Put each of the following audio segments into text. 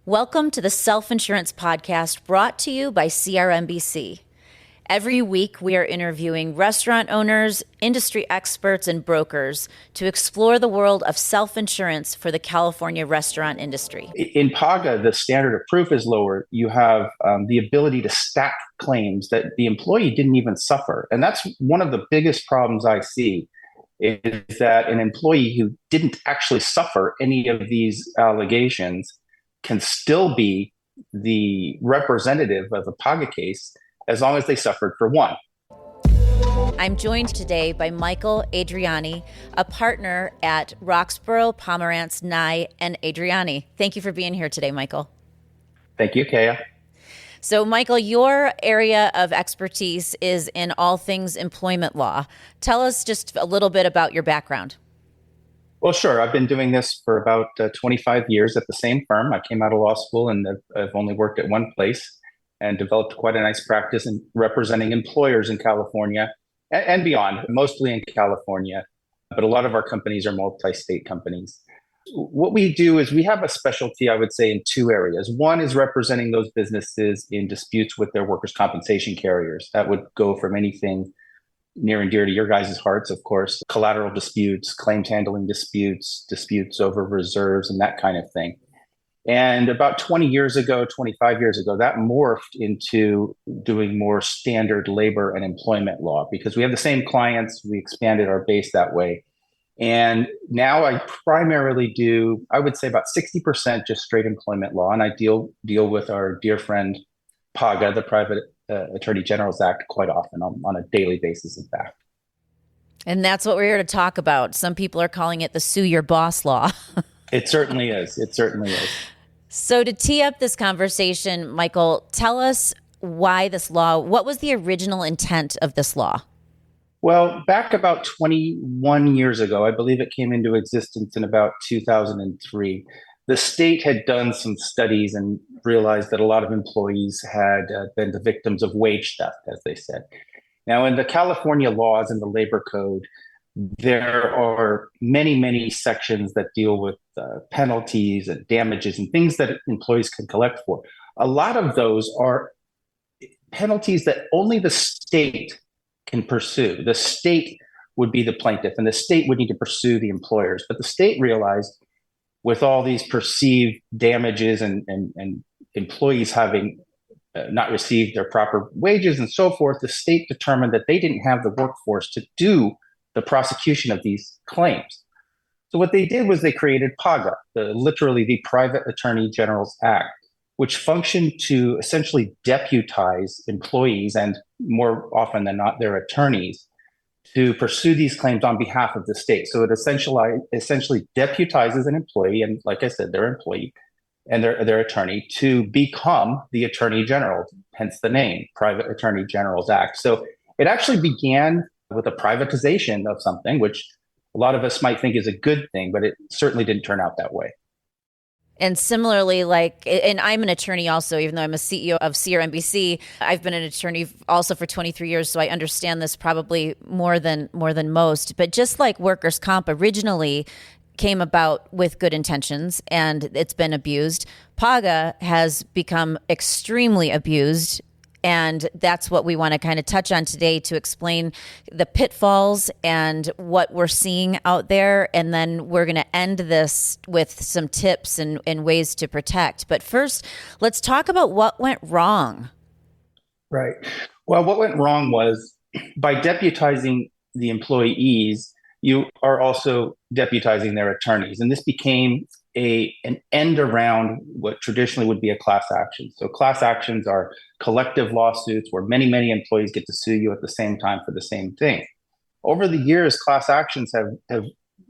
Welcome to the Self-Insurance Podcast brought to you by CRMBC. Every week, we are interviewing restaurant owners, industry experts, and brokers to explore the world of self-insurance for the California restaurant industry. In PAGA, the standard of proof is lower. You have the ability to stack claims that the employee didn't even suffer. And that's one of the biggest problems I see, is that an employee who didn't actually suffer any of these allegations can still be the representative of a PAGA case as long as they suffered for one. I'm joined today by Michael Adreani, a partner at Roxborough, Pomerance, Nye Adreani. Thank you for being here today, Michael. Thank you, Kaya. So, Michael, your area of expertise is in all things employment law. Tell us just a little bit about your background. Well, sure. I've been doing this for about 25 years at the same firm. I came out of law school and I've only worked at one place and developed quite a nice practice in representing employers in California and beyond, mostly in California. But a lot of our companies are multi-state companies. What we do is we have a specialty, I would say, in two areas. One is representing those businesses in disputes with their workers' compensation carriers. That would go from anything near and dear to your guys' hearts, of course, collateral disputes, claims handling disputes, disputes over reserves, and that kind of thing. And about 25 years ago, that morphed into doing more standard labor and employment law because we have the same clients. We expanded our base that way. And now I primarily do, I would say about 60% just straight employment law. And I deal with our dear friend PAGA, the Private Attorney General's Act, quite often on a daily basis, in fact. And that's what we're here to talk about. Some people are calling it the sue your boss law. It certainly is. It certainly is. So to tee up this conversation, Michael, tell us why this law, what was the original intent of this law? Well, back about 21 years ago, I believe it came into existence in about 2003. The state had done some studies and realized that a lot of employees had been the victims of wage theft, as they said. Now, in the California laws and the labor code, there are many, many sections that deal with penalties and damages and things that employees can collect for. A lot of those are penalties that only the state can pursue. The state would be the plaintiff, and the state would need to pursue the employers. But the state realized with all these perceived damages and employees having not received their proper wages and so forth, the state determined that they didn't have the workforce to do the prosecution of these claims. So what they did was they created PAGA, literally the Private Attorney General's Act, which functioned to essentially deputize employees, and more often than not, their attorneys, to pursue these claims on behalf of the state. So it essentially deputizes an employee, and like I said, their employee and their attorney, to become the Attorney General, hence the name, Private Attorney General's Act. So it actually began with a privatization of something, which a lot of us might think is a good thing, but it certainly didn't turn out that way. And similarly, and I'm an attorney also, even though I'm a CEO of CRMBC, I've been an attorney also for 23 years, so I understand this probably more than most. But just like workers' comp originally came about with good intentions and it's been abused, PAGA has become extremely abused. And that's what we want to kind of touch on today to explain the pitfalls and what we're seeing out there. And then we're going to end this with some tips and ways to protect. But first, let's talk about what went wrong. Right. Well, what went wrong was by deputizing the employees, you are also deputizing their attorneys. And this became an end around what traditionally would be a class action. So class actions are collective lawsuits where many, many employees get to sue you at the same time for the same thing. Over the years, class actions have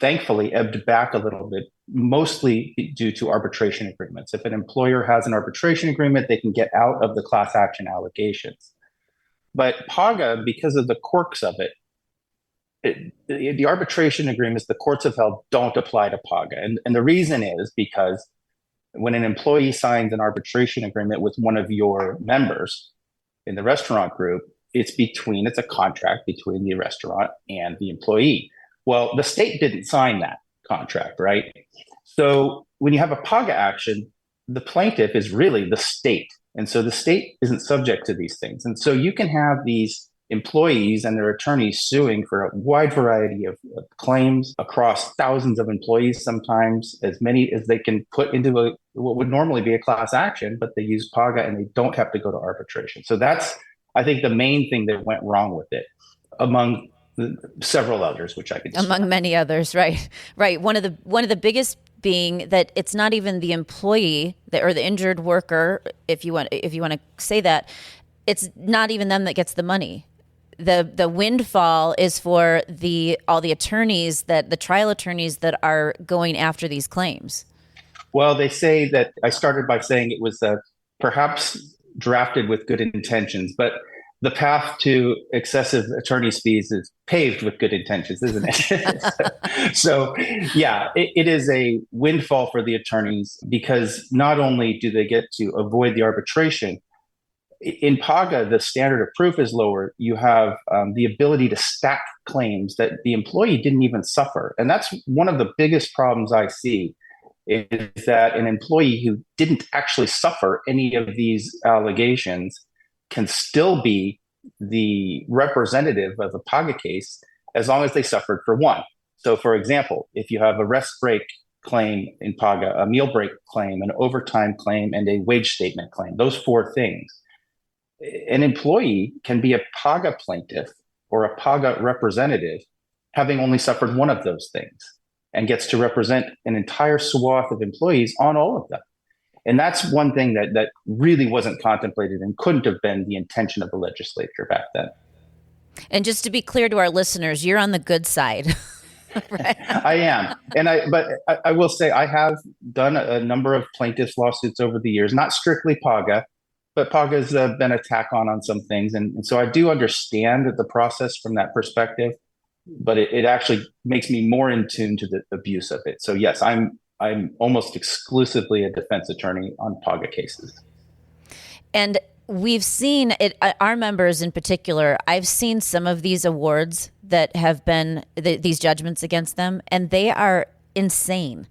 thankfully ebbed back a little bit, mostly due to arbitration agreements. If an employer has an arbitration agreement, they can get out of the class action allegations. But PAGA, because of the quirks of it, the arbitration agreements the courts have held don't apply to PAGA. And the reason is because when an employee signs an arbitration agreement with one of your members in the restaurant group, it's a contract between the restaurant and the employee. Well, the state didn't sign that contract, right? So when you have a PAGA action, the plaintiff is really the state. And so the state isn't subject to these things. And so you can have these employees and their attorneys suing for a wide variety of claims across thousands of employees, sometimes as many as they can put into what would normally be a class action, but they use PAGA and they don't have to go to arbitration. So that's, I think, the main thing that went wrong with it, among several others, which I could describe. Among many others, right. One of the biggest being that it's not even the employee or the injured worker, if you want to say that, it's not even them that gets the money. The windfall is for all the attorneys, the trial attorneys that are going after these claims. Well, they say that, I started by saying it was perhaps drafted with good intentions, but the path to excessive attorney's fees is paved with good intentions, isn't it? So, yeah, it is a windfall for the attorneys, because not only do they get to avoid the arbitration, in PAGA, the standard of proof is lower. You have the ability to stack claims that the employee didn't even suffer. And that's one of the biggest problems I see, is that an employee who didn't actually suffer any of these allegations can still be the representative of a PAGA case as long as they suffered for one. So, for example, if you have a rest break claim in PAGA, a meal break claim, an overtime claim, and a wage statement claim, those four things, an employee can be a PAGA plaintiff or a PAGA representative having only suffered one of those things, and gets to represent an entire swath of employees on all of them. And that's one thing that really wasn't contemplated and couldn't have been the intention of the legislature back then. And just to be clear to our listeners, you're on the good side. Right? I am. But I will say I have done a number of plaintiffs' lawsuits over the years, not strictly PAGA, but PAGA's been a tack on some things. And so I do understand the process from that perspective, but it actually makes me more in tune to the abuse of it. So yes, I'm almost exclusively a defense attorney on PAGA cases. And we've seen it, our members in particular, I've seen some of these awards that have been, these judgments against them, and they are insane.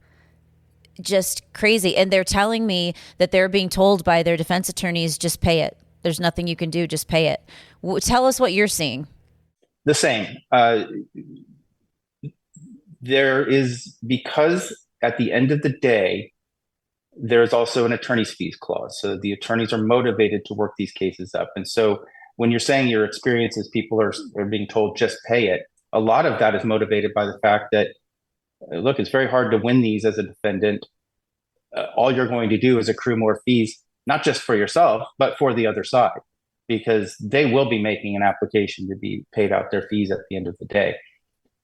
Just crazy. And they're telling me that they're being told by their defense attorneys, just pay it. There's nothing you can do, just pay it. Tell us what you're seeing. The same. There is, because at the end of the day, there's also an attorney's fees clause. So the attorneys are motivated to work these cases up. And so when you're saying your experience is people are being told just pay it, a lot of that is motivated by the fact that, look, it's very hard to win these as a defendant. All you're going to do is accrue more fees, not just for yourself, but for the other side, because they will be making an application to be paid out their fees at the end of the day.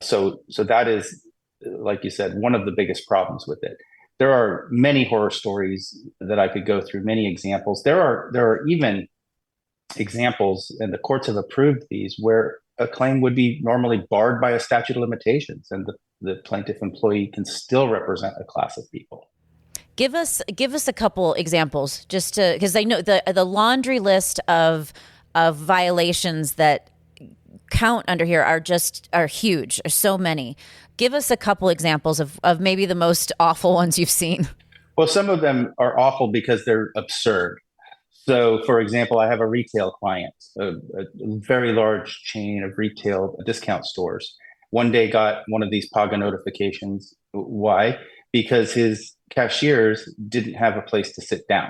So that is, like you said, one of the biggest problems with it. There are many horror stories that I could go through, many examples. There are even examples, and the courts have approved these, where a claim would be normally barred by a statute of limitations, and the plaintiff employee can still represent a class of people. Give us a couple examples, just to, because I know the laundry list of violations that count under here are huge. There's so many. Give us a couple examples of maybe the most awful ones you've seen. Well, some of them are awful because they're absurd. So, for example, I have a retail client, a very large chain of retail discount stores. One day got one of these PAGA notifications. Why? Because his cashiers didn't have a place to sit down.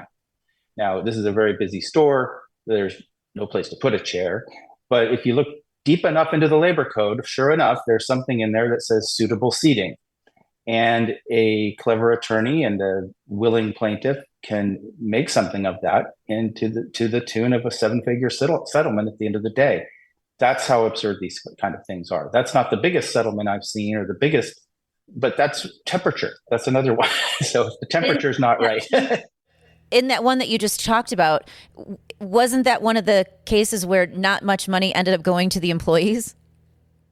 Now, this is a very busy store. There's no place to put a chair. But if you look deep enough into the labor code, sure enough, there's something in there that says suitable seating. And a clever attorney and a willing plaintiff can make something of that into the tune of a seven-figure settlement at the end of the day. That's how absurd these kind of things are. That's not the biggest settlement I've seen or the biggest, but that's temperature. That's another one. So if the temperature's not right. In that one that you just talked about, wasn't that one of the cases where not much money ended up going to the employees?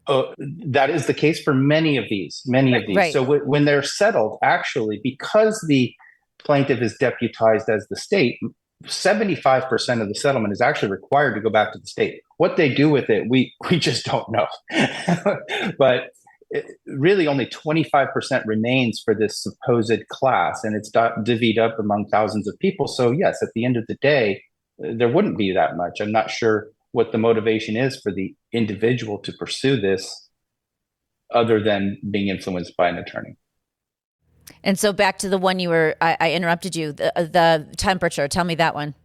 Oh, that is the case for many of these. Right. So when they're settled, actually, because the plaintiff is deputized as the state, 75% of the settlement is actually required to go back to the state. What they do with it, we just don't know. But really only 25% remains for this supposed class, and it's divvied up among thousands of people. So yes, at the end of the day, there wouldn't be that much. I'm not sure what the motivation is for the individual to pursue this other than being influenced by an attorney. And so back to the one I interrupted you, the temperature. Tell me that one.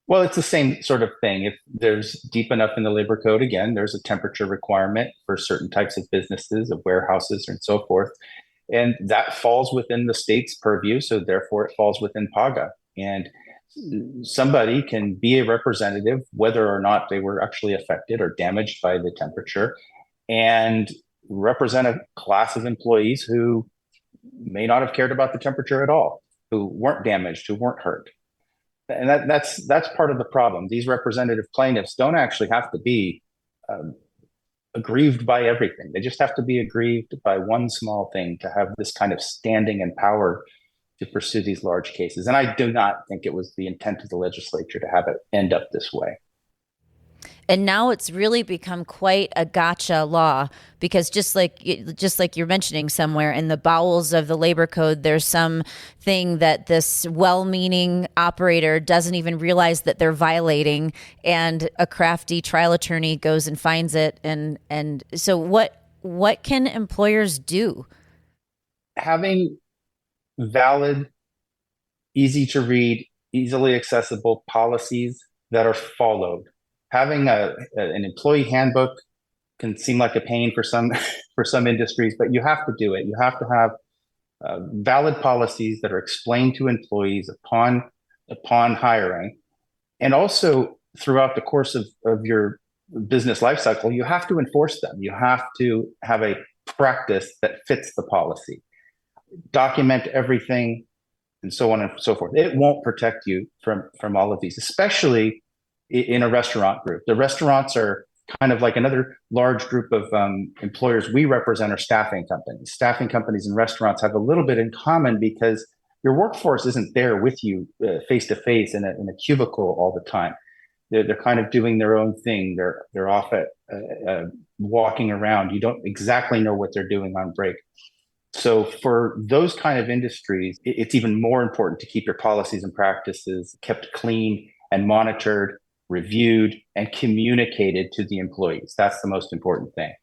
Well, it's the same sort of thing. If there's deep enough in the labor code, again, there's a temperature requirement for certain types of businesses, of warehouses, and so forth. And that falls within the state's purview. So therefore, it falls within PAGA. And somebody can be a representative, whether or not they were actually affected or damaged by the temperature, and represent a class of employees who may not have cared about the temperature at all, who weren't damaged, who weren't hurt. And that's part of the problem. These representative plaintiffs don't actually have to be aggrieved by everything. They just have to be aggrieved by one small thing to have this kind of standing and power to pursue these large cases. And I do not think it was the intent of the legislature to have it end up this way. And now it's really become quite a gotcha law, because just like you're mentioning, somewhere in the bowels of the labor code, there's some thing that this well-meaning operator doesn't even realize that they're violating, and a crafty trial attorney goes and finds it. And so what can employers do? Having valid, easy to read, easily accessible policies that are followed. Having an employee handbook can seem like a pain for some industries, but you have to do it. You have to have valid policies that are explained to employees upon hiring, and also throughout the course of your business lifecycle. You have to enforce them. You have to have a practice that fits the policy. Document everything, and so on and so forth. It won't protect you from all of these, especially in a restaurant group. The restaurants are kind of like another large group of employers we represent are staffing companies. Staffing companies and restaurants have a little bit in common because your workforce isn't there with you face to face in a cubicle all the time. They're kind of doing their own thing. They're off at walking around. You don't exactly know what they're doing on break. So for those kind of industries, it's even more important to keep your policies and practices kept clean and monitored, reviewed, and communicated to the employees. That's the most important thing.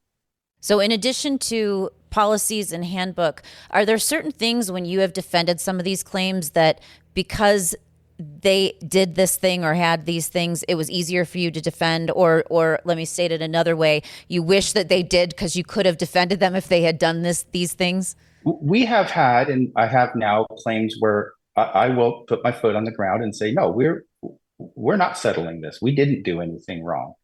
So in addition to policies and handbook, are there certain things when you have defended some of these claims that because they did this thing or had these things, it was easier for you to defend? Or let me state it another way, you wish that they did because you could have defended them if they had done these things? We have had, and I have now, claims where I will put my foot on the ground and say, no, we're not settling this. We didn't do anything wrong.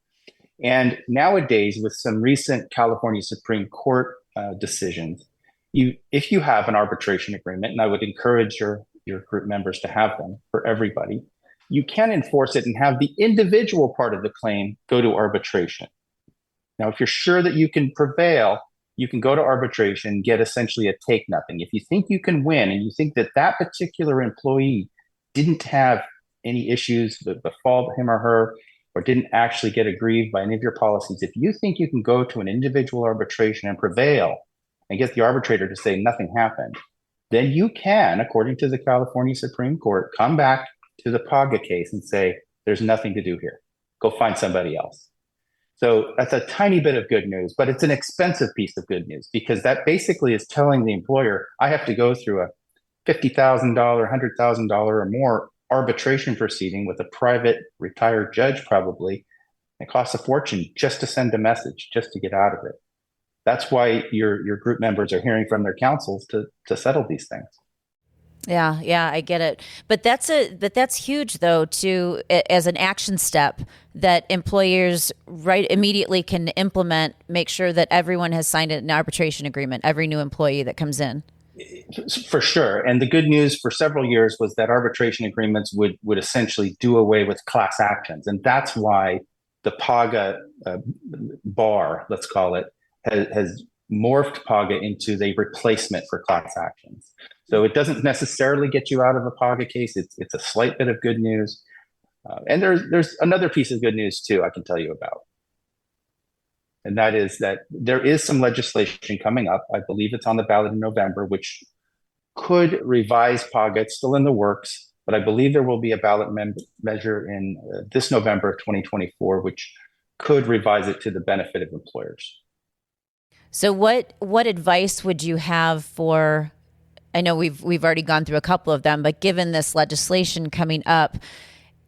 And nowadays, with some recent California Supreme Court decisions, if you have an arbitration agreement, and I would encourage your group members to have them for everybody, you can enforce it and have the individual part of the claim go to arbitration. Now, if you're sure that you can prevail, you can go to arbitration, get essentially a take nothing. If you think you can win and you think that that particular employee didn't have any issues that befall him or her, or didn't actually get aggrieved by any of your policies, if you think you can go to an individual arbitration and prevail and get the arbitrator to say nothing happened, then you can, according to the California Supreme Court, come back to the PAGA case and say, there's nothing to do here. Go find somebody else. So that's a tiny bit of good news, but it's an expensive piece of good news, because that basically is telling the employer, I have to go through a $50,000, $100,000 or more arbitration proceeding with a private retired judge, probably. It costs a fortune just to send a message, just to get out of it. That's why your group members are hearing from their counsels to settle these things. Yeah, I get it. But that's huge, though, as an action step that employers immediately can implement, make sure that everyone has signed an arbitration agreement, every new employee that comes in. For sure. And the good news for several years was that arbitration agreements would essentially do away with class actions. And that's why the PAGA bar, let's call it, has morphed PAGA into the replacement for class actions. So it doesn't necessarily get you out of a PAGA case. It's a slight bit of good news. And there's another piece of good news, too, I can tell you about. And that is that there is some legislation coming up. I believe it's on the ballot in November, which could revise PAGA. It's still in the works, but I believe there will be a ballot measure in this November of 2024, which could revise it to the benefit of employers. So what advice would you have for, I know we've already gone through a couple of them, but given this legislation coming up,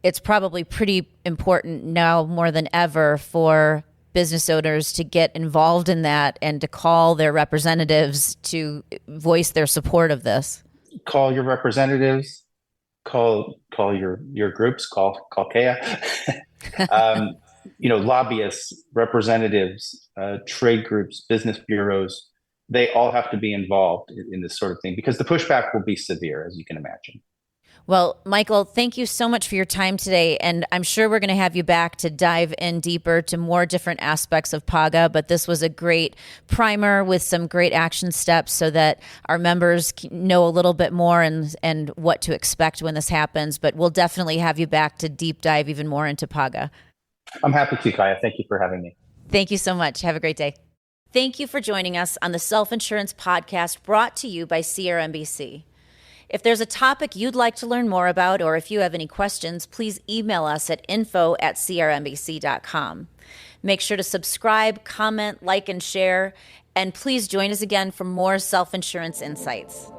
it's probably pretty important now more than ever for business owners to get involved in that and to call their representatives to voice their support of this. Call your representatives, call your groups, call CAIA. Lobbyists, representatives, trade groups, business bureaus, they all have to be involved in this sort of thing because the pushback will be severe, as you can imagine. Well, Michael, thank you so much for your time today. And I'm sure we're going to have you back to dive in deeper to more different aspects of PAGA. But this was a great primer with some great action steps so that our members know a little bit more and what to expect when this happens. But we'll definitely have you back to deep dive even more into PAGA. I'm happy to, Kaya. Thank you for having me. Thank you so much. Have a great day. Thank you for joining us on the Self-Insurance Podcast brought to you by CRMBC. If there's a topic you'd like to learn more about, or if you have any questions, please email us at info@crmbc.com. Make sure to subscribe, comment, like, and share, and please join us again for more self-insurance insights.